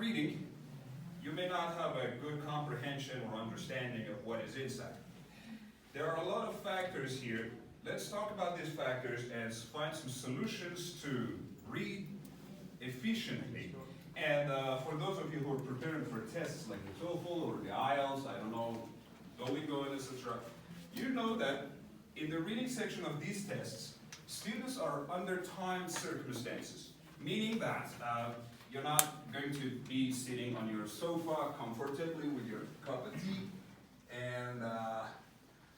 reading, you may not have a good comprehension or understanding of what is inside. There are a lot of factors here. Let's talk about these factors and find some solutions to read efficiently. And for those of you who are preparing for tests like the TOEFL or the IELTS, I don't know, Duolingo, etc., you know that in the reading section of these tests, students are under time circumstances, meaning that you're not going to be sitting on your sofa comfortably with your cup of tea and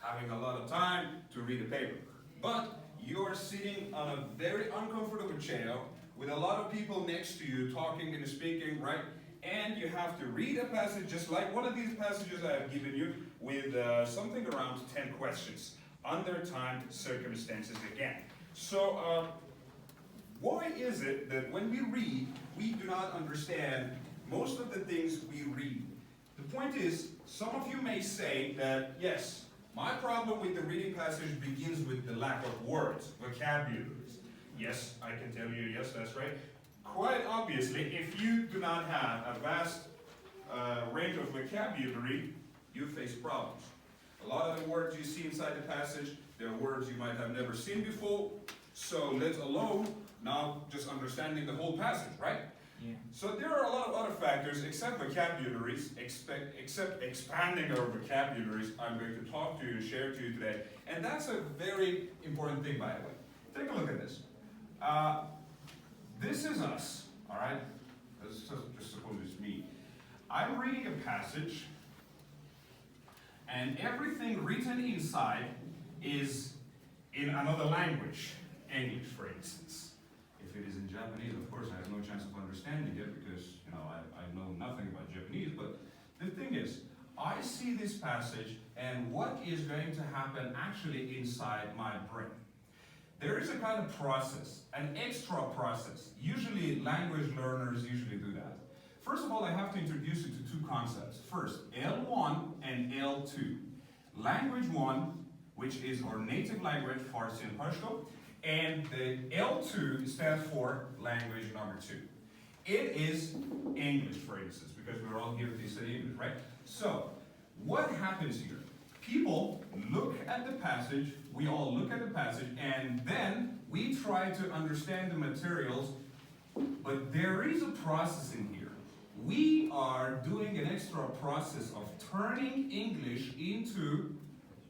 having a lot of time to read a paper. But you're sitting on a very uncomfortable chair with a lot of people next to you talking and speaking, right? And you have to read a passage just like one of these passages I have given you with something around 10 questions under time circumstances again. So why is it that when we read, we do not understand most of the things we read? The point is, some of you may say that, yes, my problem with the reading passage begins with the lack of words, vocabularies. Yes, I can tell you, yes, that's right. Quite obviously, if you do not have a vast range of vocabulary, you face problems. A lot of the words you see inside the passage, they're words you might have never seen before, so let alone now just understanding the whole passage, right? Yeah. So there are a lot of other factors except vocabularies, except expanding our vocabularies I'm going to talk to you and share to you today. And that's a very important thing, by the way. Take a look at this. This is us, all right? Let's just suppose it's me. I'm reading a passage, and everything written inside is in another language, English, for instance. If it is in Japanese, of course, I have no chance of understanding it because, you know, I know nothing about Japanese. But the thing is, I see this passage, and what is going to happen actually inside my brain? There is a kind of process, an extra process. Usually, language learners usually do that. First of all, I have to introduce you to two concepts. First, L1 and L2. Language 1, which is our native language, Farsi and Pashto, and the L2 stands for language number 2. It is English, for instance, because we're all here to study English, right? So, what happens here? People look at the passage, we all look at the passage, and then we try to understand the materials, but there is a process in here. We are doing an extra process of turning English into,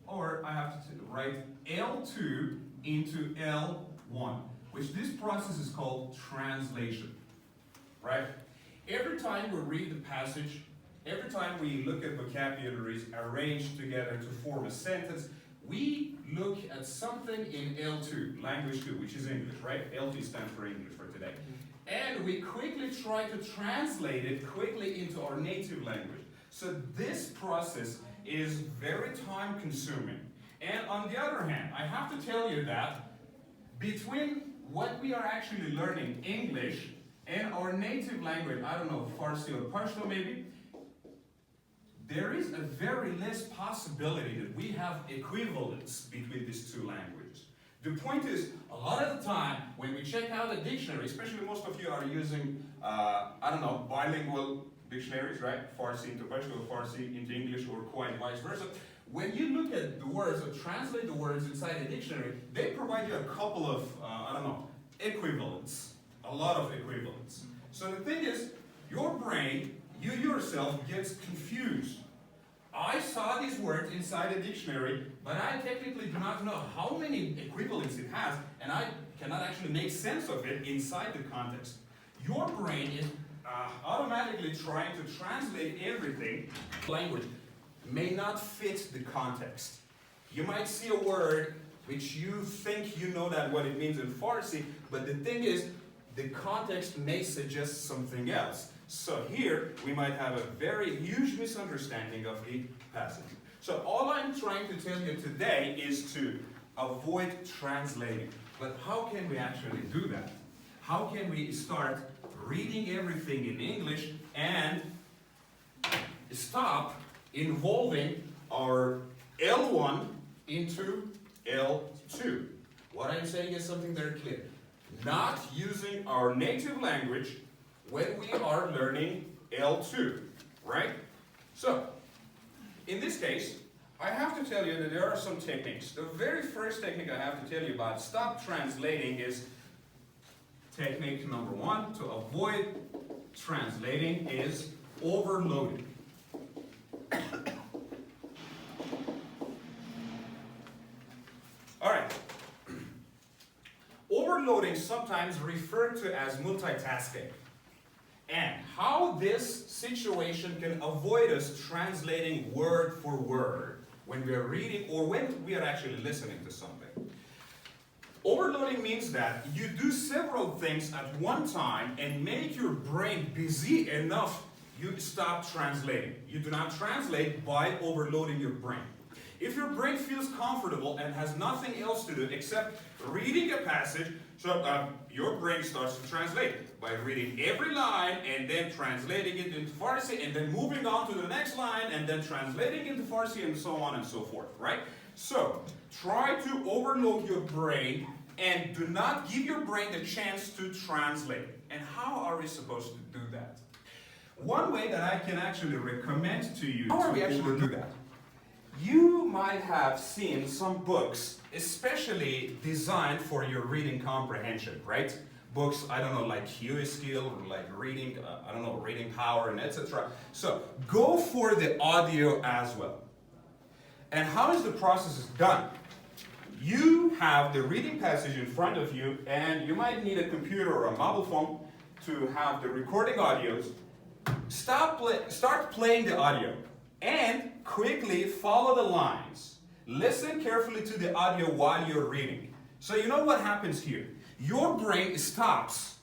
or I have to write L2 into L1, which this process is called translation, right? Every time we read the passage, every time we look at vocabularies arranged together to form a sentence, we look at something in L2, language 2, which is English, right? L2 stands for English for today. And we quickly try to translate it quickly into our native language. So this process is very time consuming. And on the other hand, I have to tell you that between what we are actually learning, English, and our native language, I don't know, Farsi or Pashto maybe, there is a very less possibility that we have equivalence between these two languages. The point is, a lot of the time, when we check out a dictionary, especially most of you are using, I don't know, bilingual dictionaries, right? Farsi into Pashto, Farsi into English, or quite vice versa. When you look at the words or translate the words inside a dictionary, they provide you a couple of, I don't know, equivalents. A lot of equivalents. So the thing is, your brain, you yourself, gets confused. I saw these words inside a dictionary, but I technically do not know how many equivalents it has, and I cannot actually make sense of it inside the context. Your brain is automatically trying to translate everything. Language may not fit the context. You might see a word which you think you know that what it means in Farsi, but the thing is, the context may suggest something else. So here, we might have a very huge misunderstanding of the passage. So all I'm trying to tell you today is to avoid translating. But how can we actually do that? How can we start reading everything in English and stop involving our L1 into L2? What I'm saying is something very clear. Not using our native language when we are learning L2, right? So, in this case, I have to tell you that there are some techniques. The very first technique I have to tell you about, stop translating, is technique number 1 to avoid translating is overloading. All right. Overloading sometimes referred to as multitasking. And how this situation can avoid us translating word for word when we are reading or when we are actually listening to something. Overloading means that you do several things at one time and make your brain busy enough you stop translating. You do not translate by overloading your brain. If your brain feels comfortable and has nothing else to do except reading a passage, so your brain starts to translate by reading every line and then translating it into Farsi and then moving on to the next line and then translating into Farsi and so on and so forth, right? So try to overload your brain and do not give your brain the chance to translate. And how are we supposed to do that? One way that I can actually recommend to you how are we actually do that? You might have seen some books, especially designed for your reading comprehension, right? Books, I don't know, like Huey Skill, or like reading, I don't know, reading power, and etc. So go for the audio as well. And how is the process done? You have the reading passage in front of you, and you might need a computer or a mobile phone to have the recording audios. Start playing the audio. And quickly follow the lines. Listen carefully to the audio while you're reading. So you know what happens here? Your brain stops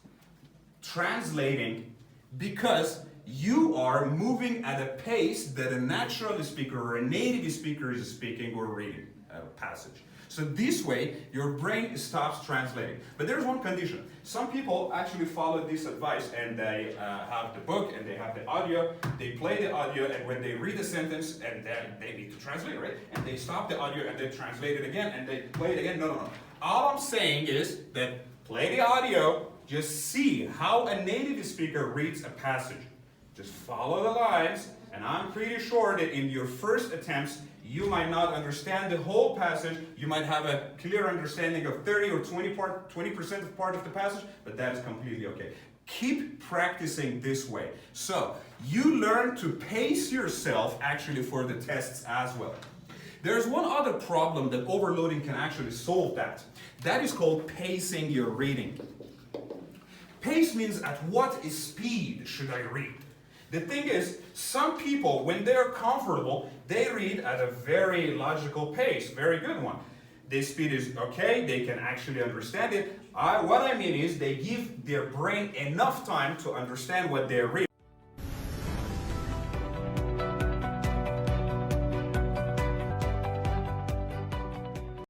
translating because you are moving at a pace that a natural speaker or a native speaker is speaking or reading a passage. So this way, your brain stops translating. But there's one condition. Some people actually follow this advice and they have the book and they have the audio, they play the audio, and when they read a sentence and then they need to translate, right? And they stop the audio and they translate it again and they play it again. No. All I'm saying is that play the audio, just see how a native speaker reads a passage. Just follow the lines, and I'm pretty sure that in your first attempts, you might not understand the whole passage. You might have a clear understanding of 30 or 20% of part of the passage, but that is completely okay. Keep practicing this way. So you learn to pace yourself actually for the tests as well. There's one other problem that overloading can actually solve that. That is called pacing your reading. Pace means at what speed should I read? The thing is, some people, when they're comfortable, they read at a very logical pace, very good one. Their speed is okay, they can actually understand it. What I mean is, they give their brain enough time to understand what they're reading.